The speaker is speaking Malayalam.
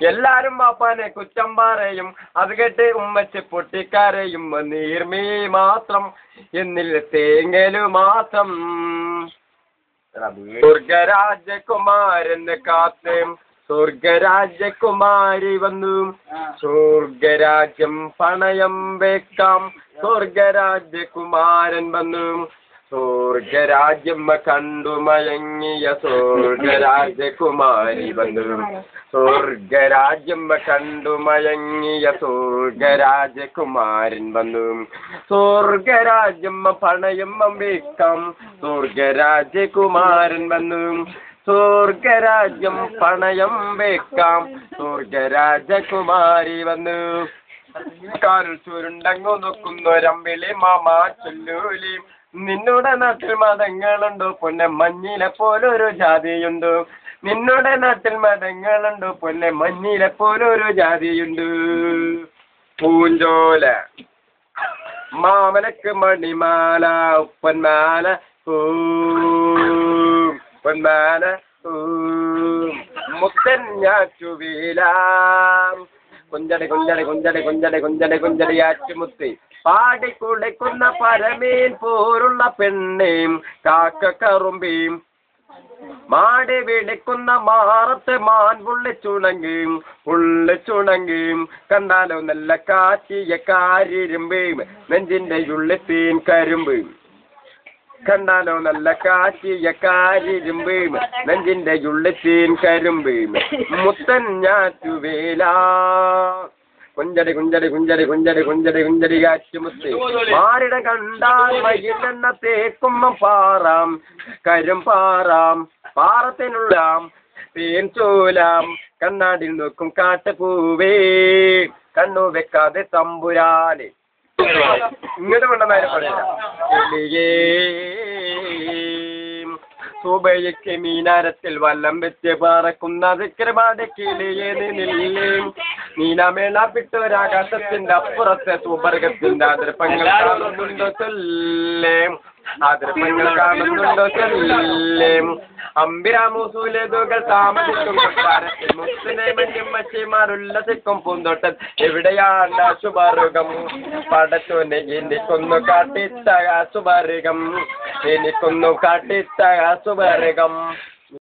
എല്ലാരും പാപ്പാനെ കുറ്റം പറയും, അത് കേട്ട് ഉമ്മച്ച് പൊട്ടിക്കാരെയും നീർമീ മാത്രം എന്നിൽ തേങ്ങലു മാത്രം. സ്വർഗരാജകുമാരന് കാത്ത് സ്വർഗരാജകുമാരി വന്നു, സ്വർഗരാജ്യം പണയം വെക്കാം. സ്വർഗരാജകുമാരൻ വന്നു, സ്വർഗരാജ്യം കണ്ടു മയങ്ങിയ സ്വർഗരാജകുമാരി വന്നു, സ്വർഗരാജ്യം കണ്ടു മയങ്ങിയ സ്വർഗരാജകുമാരൻ വന്നു. സ്വർഗരാജ്യം പണയം വെക്കാം. സ്വർഗരാജകുമാരൻ വന്നു, സ്വർഗരാജ്യം പണയം വെക്കാം. സ്വർഗരാജകുമാരി വന്നു. കാലിൽ ചുരുണ്ടങ്ങു നോക്കുന്നൊരമ്പിളി മാമാ ചൊല്ലൂലി, നിന്നുടെ നാട്ടിൽ മതങ്ങളുണ്ടോ പൊന്നെ മഞ്ഞിലെ പോലൊരു ജാതിയുണ്ടോ? നിന്നുടെ നാട്ടിൽ മതങ്ങളുണ്ടോ പൊന്നെ മഞ്ഞിലെ പോലൊരു ജാതിയുണ്ട്. പൂഞ്ചോല മാമലക്ക് മണിമാല ഉപ്പന്മാല പൊന്മാല മുത്തൻ ഞാറ്റുവീല കുഞ്ചടി കുഞ്ചടി കുഞ്ചടി കുഞ്ചടി കുഞ്ചടി കുഞ്ചടി ആറ്റുമുത്തി പാടിക്കുളിക്കുന്ന പരമീൻ പോലുള്ള പെണ്ണേം കാക്ക കറുമ്പീം മാടി വിളിക്കുന്ന മാറത്തെ മാൻ പുള്ളിച്ചുണങ്ങിയും പുള്ളിച്ചുണങ്ങിയും കണ്ടാലോ നല്ല കാച്ചിയ കാരിരുമ്പേം നെഞ്ചിന്റെ ഉള്ളിത്തീൻ കരിമ്പേം കണ്ടാലോ നല്ല കാച്ചിയ കാരിരുമ്പേം നെഞ്ചിന്റെ ഉള്ളിത്തീൻ കരിമ്പേം മുത്തൻ ഞാറ്റുവേല കുഞ്ചടി കുഞ്ചടി കുഞ്ചടി കുഞ്ചടി കുഞ്ചടി കുഞ്ചടി കാറ്റുമുത്തി മാറിട കണ്ടാൽ മയിലെണ്ണ തേക്കുമ്മ പാറാം കരും പാറാം പാറത്തിനുള്ളാം തേൻ ചോലാം കണ്ണാടിൽ നോക്കും കാട്ടുപൂവേ കണ്ണു വെക്കാതെ തമ്പുരാനെ ഇങ്ങോട്ട് കൊണ്ടുവന്നാലും പറയാ സുബയ്ക്ക് മീനാരത്തിൽ വല്ലം വെച്ച് പറക്കുന്ന ദിക്രപാട് കിളിയെ നിന്നില്ലേ നീലമേള പിട്ടൊരാകാശത്തിന്റെ അപ്പുറത്തെ സുബർഗത്തിന്റെ അതിർപ്പങ്ങൾ കാണുന്നുണ്ടോ ചൊല്ലേ അതിർപ്പങ്ങൾ കാണുന്നുണ്ടോ ചൊല്ലേ അമ്പിരാമൂസൂലേതുകൾ താമസിക്കും കൊട്ടാരത്തിൽ മുസ്ലിനെ മഞ്ഞും മച്ചിമാരുല്ലസിക്കും പൂന്തോട്ടം എവിടെയാണ് ശുഭാർഗം പടച്ചോനെ എനിക്കൊന്നു കാട്ടിത്ത ശുഭാർഗം എനിക്കൊന്നു കാട്ടിത്ത ശുഭാർഗം